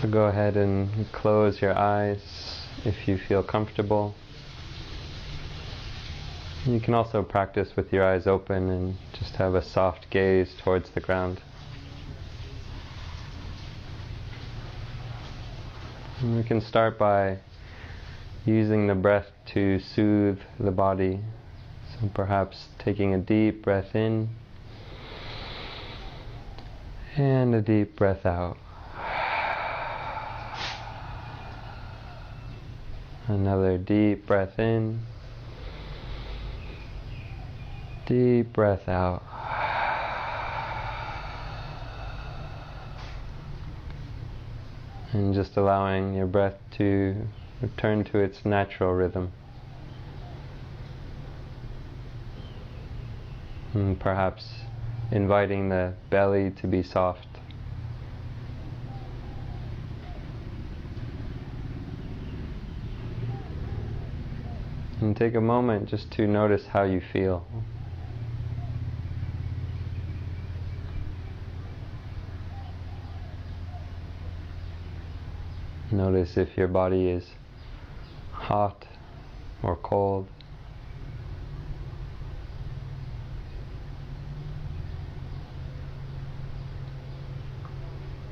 So go ahead and close your eyes if you feel comfortable. You can also practice with your eyes open and just have a soft gaze towards the ground. And we can start by using the breath to soothe the body. So perhaps taking a deep breath in and a deep breath out. Another deep breath in, deep breath out. And just allowing your breath to return to its natural rhythm. And perhaps inviting the belly to be soft. And take a moment just to notice how you feel. Notice if your body is hot or cold.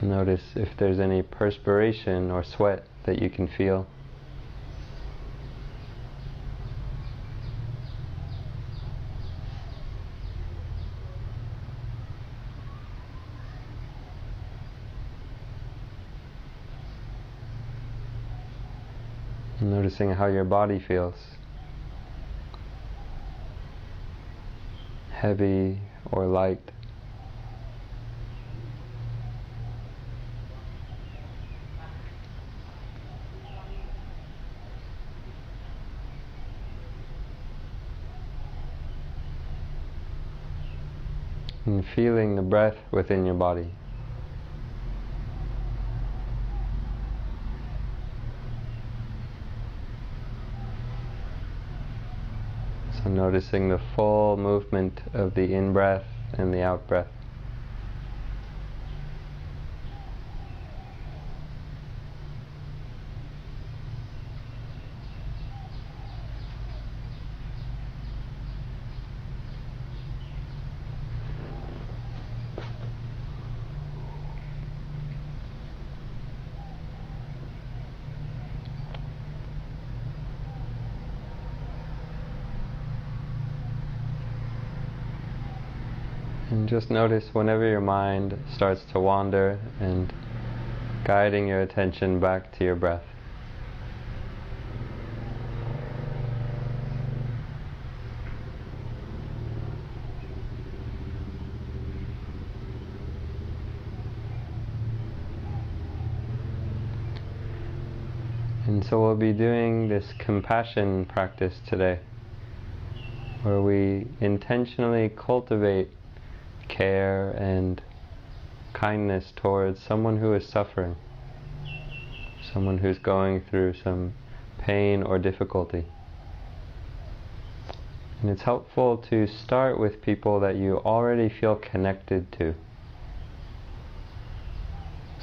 Notice if there's any perspiration or sweat that you can feel. Noticing how your body feels. Heavy or light. And feeling the breath within your body. So noticing the full movement of the in-breath and the out-breath. And just notice whenever your mind starts to wander and guiding your attention back to your breath. And so we'll be doing this compassion practice today, where we intentionally cultivate care and kindness towards someone who is suffering, someone who's going through some pain or difficulty. And it's helpful to start with people that you already feel connected to.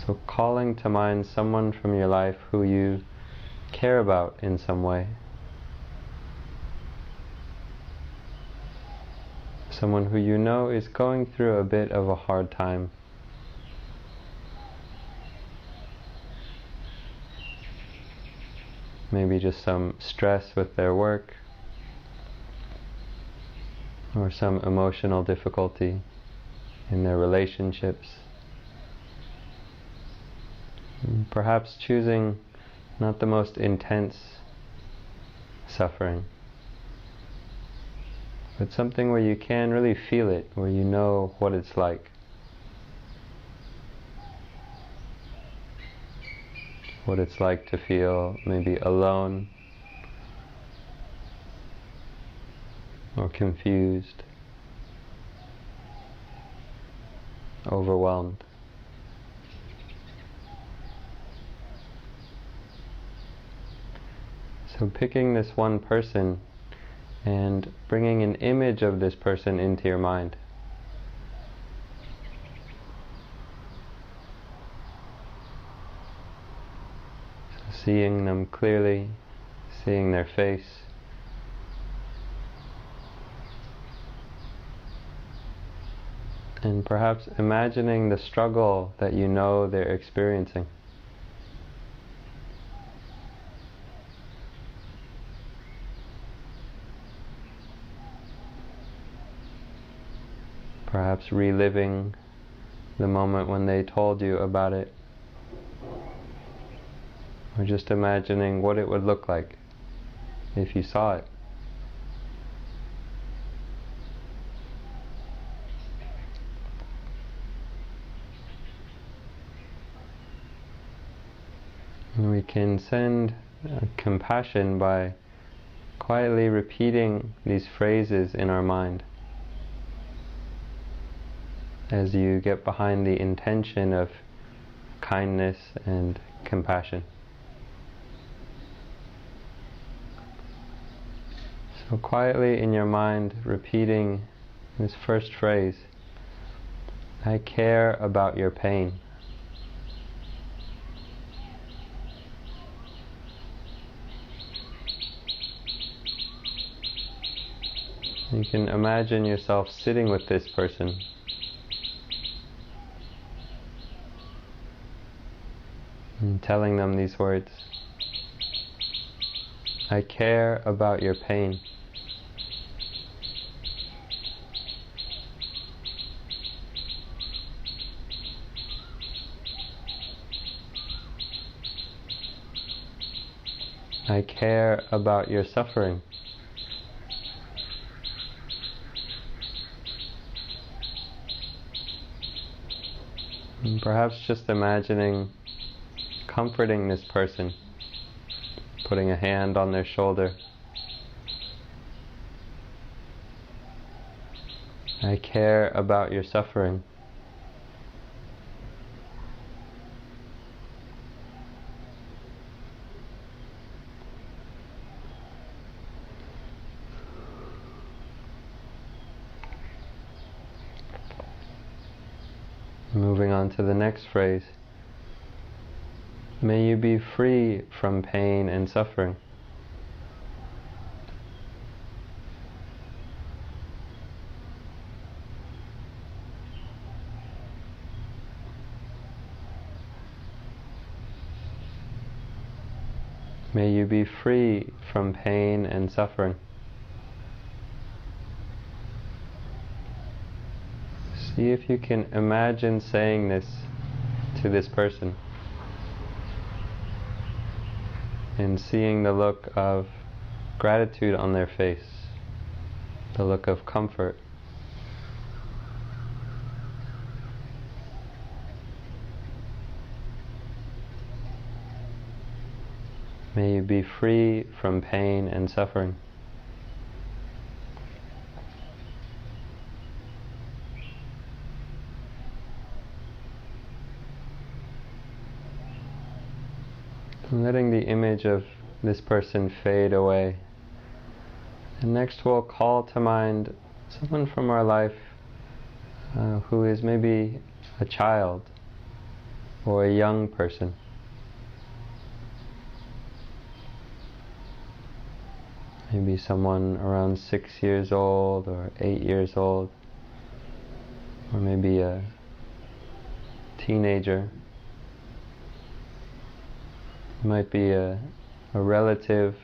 So calling to mind someone from your life who you care about in some way. Someone who you know is going through a bit of a hard time. Maybe just some stress with their work, or some emotional difficulty in their relationships. And perhaps choosing not the most intense suffering, but something where you can really feel it, where you know what it's like. What it's like to feel maybe alone or confused, overwhelmed. So picking this one person and bringing an image of this person into your mind. seeing them clearly, seeing their face. And perhaps imagining the struggle that you know they're experiencing. Perhaps reliving the moment when they told you about it. Or just imagining what it would look like if you saw it. And we can send compassion by quietly repeating these phrases in our mind as you get behind the intention of kindness and compassion. So quietly in your mind, repeating this first phrase, I care about your pain. You can imagine yourself sitting with this person. And telling them these words. I care about your pain. I care about your suffering. And perhaps just imagining comforting this person, putting a hand on their shoulder. I care about your suffering. Moving on to the next phrase. May you be free from pain and suffering. May you be free from pain and suffering. See if you can imagine saying this to this person and seeing the look of gratitude on their face, the look of comfort. May you be free from pain and suffering. And letting the image of this person fade away. And next we'll call to mind someone from our life who is maybe a child or a young person. Maybe someone around 6 years old or 8 years old, or maybe a teenager. It might be a relative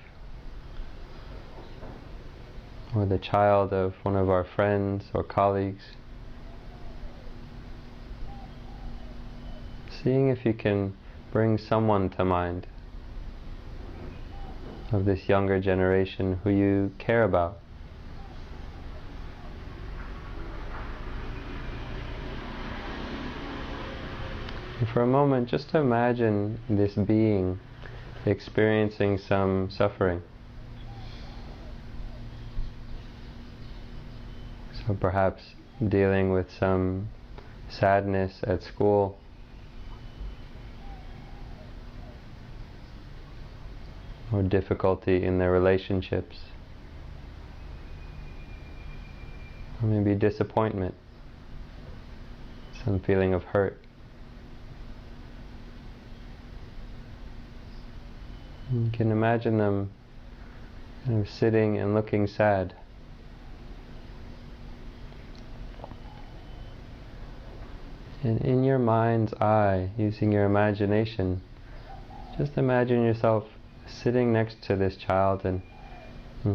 or the child of one of our friends or colleagues. Seeing if you can bring someone to mind of this younger generation who you care about. And for a moment, just imagine this being experiencing some suffering. So perhaps dealing with some sadness at school, or difficulty in their relationships, or maybe disappointment, some feeling of hurt. You can imagine them kind of sitting and looking sad. And in your mind's eye, using your imagination, just imagine yourself sitting next to this child and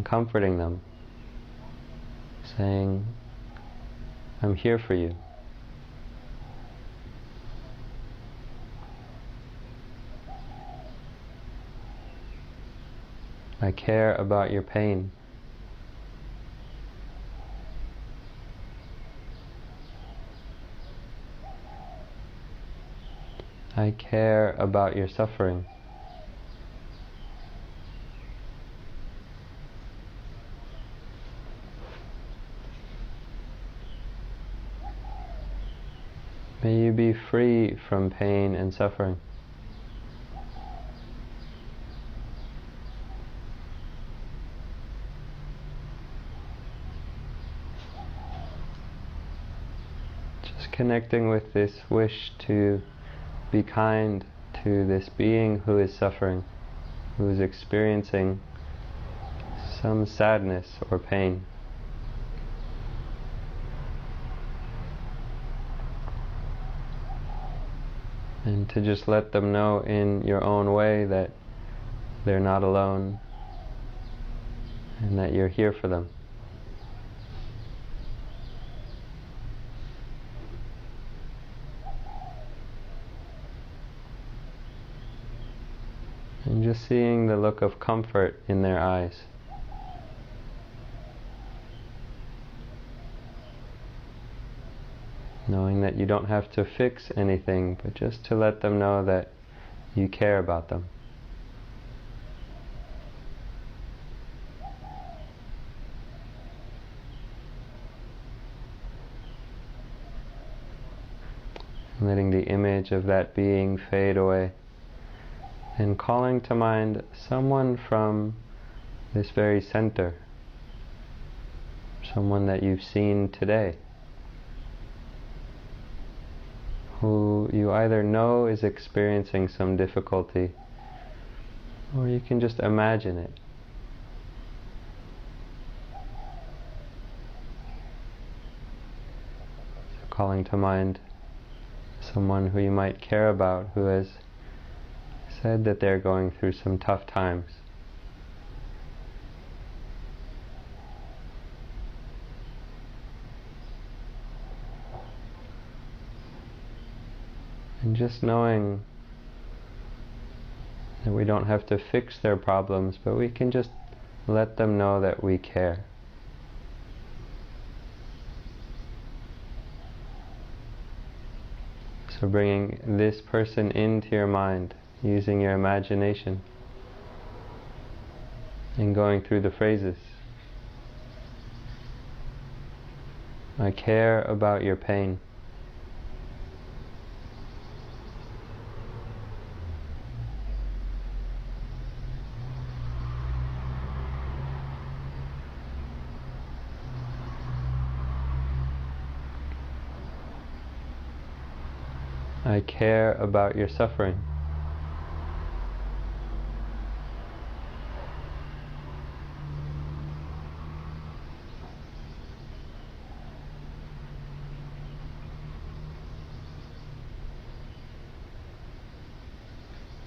comforting them, saying, "I'm here for you. I care about your pain. I care about your suffering. May you be free from pain and suffering." Just connecting with this wish to be kind to this being who is suffering, who is experiencing some sadness or pain. And to just let them know in your own way that they're not alone and that you're here for them. And just seeing the look of comfort in their eyes. Knowing that you don't have to fix anything, but just to let them know that you care about them. Letting the image of that being fade away. And calling to mind someone from this very center. Someone that you've seen today, who you either know is experiencing some difficulty, or you can just imagine it. So calling to mind someone who you might care about, who has said that they're going through some tough times. And just knowing that we don't have to fix their problems, but we can just let them know that we care. So bringing this person into your mind, using your imagination, and going through the phrases. I care about your pain. I care about your suffering.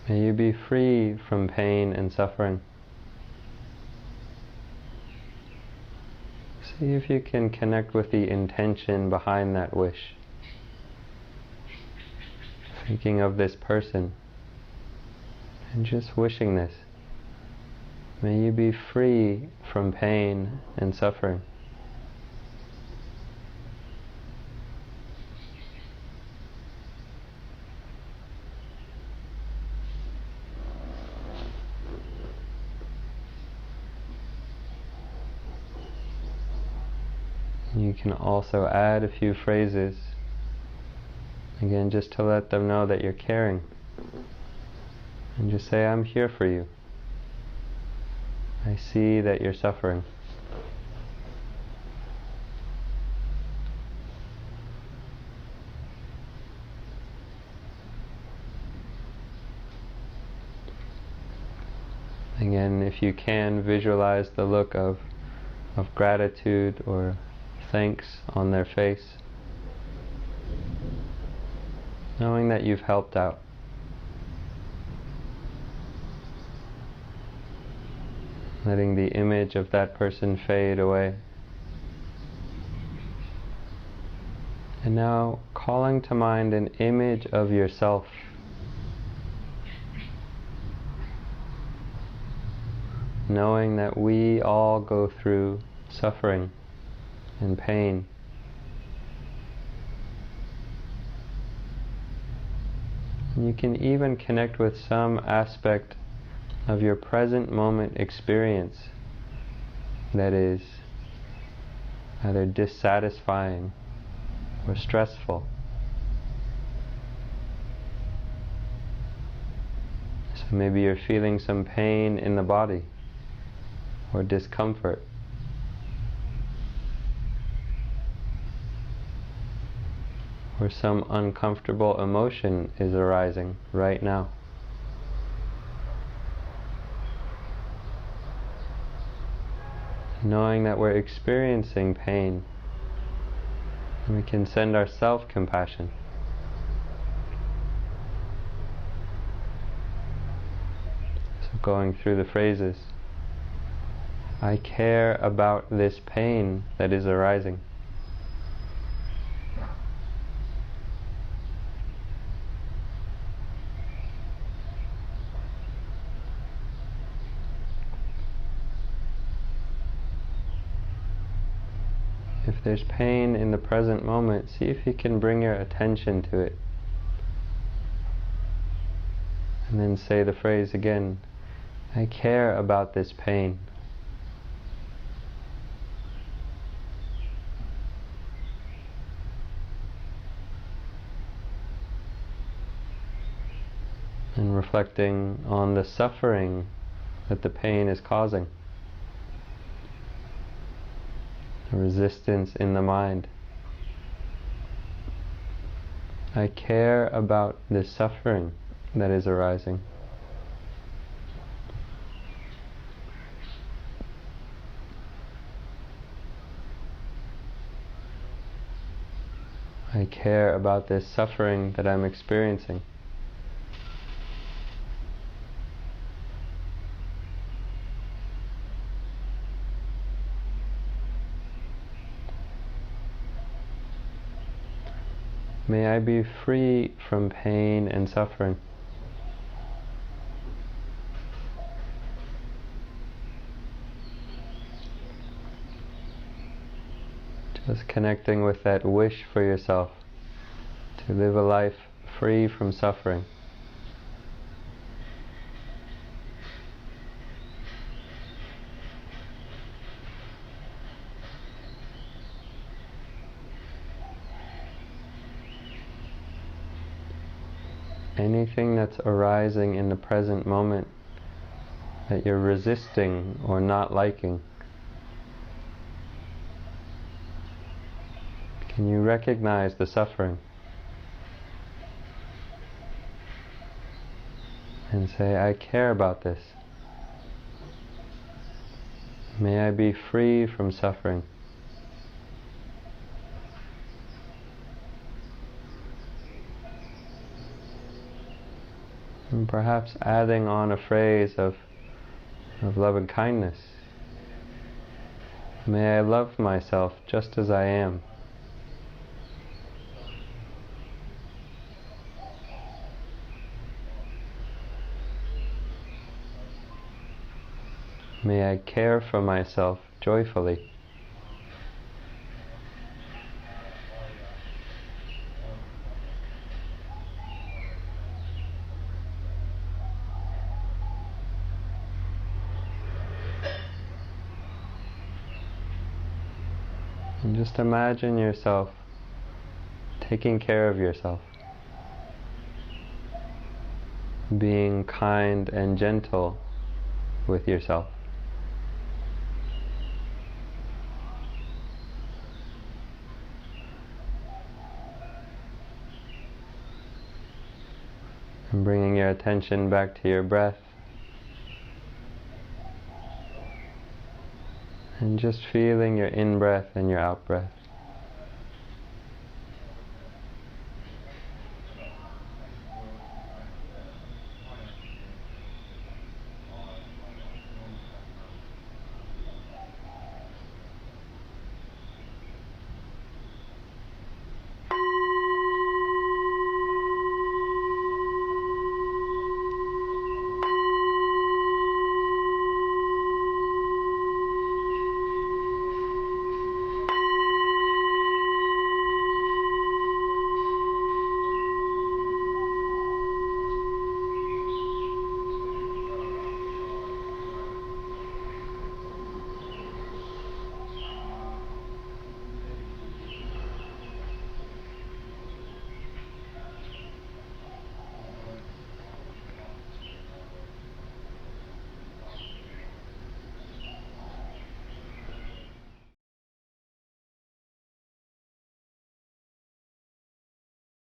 May you be free from pain and suffering. See if you can connect with the intention behind that wish. Thinking of this person and just wishing this. May you be free from pain and suffering. You can also add a few phrases, again, just to let them know that you're caring. And just say, I'm here for you. I see that you're suffering. Again, if you can, visualize the look of gratitude or thanks on their face, knowing that you've helped out. Letting the image of that person fade away. And now calling to mind an image of yourself. Knowing that we all go through suffering and pain. And you can even connect with some aspect of your present moment experience that is either dissatisfying or stressful. So maybe you're feeling some pain in the body or discomfort. Or some uncomfortable emotion is arising right now. Knowing that we're experiencing pain, we can send our self-compassion. So going through the phrases, I care about this pain that is arising. If there's pain in the present moment, see if you can bring your attention to it. And then say the phrase again, I care about this pain. And reflecting on the suffering that the pain is causing. Resistance in the mind. I care about this suffering that is arising. I care about this suffering that I'm experiencing. May I be free from pain and suffering. Just connecting with that wish for yourself to live a life free from suffering. Anything that's arising in the present moment that you're resisting or not liking, can you recognize the suffering? And say, I care about this. May I be free from suffering. And perhaps adding on a phrase of loving kindness. May I love myself just as I am. May I care for myself joyfully. And just imagine yourself taking care of yourself, being kind and gentle with yourself. And bringing your attention back to your breath. And just feeling your in-breath and your out-breath.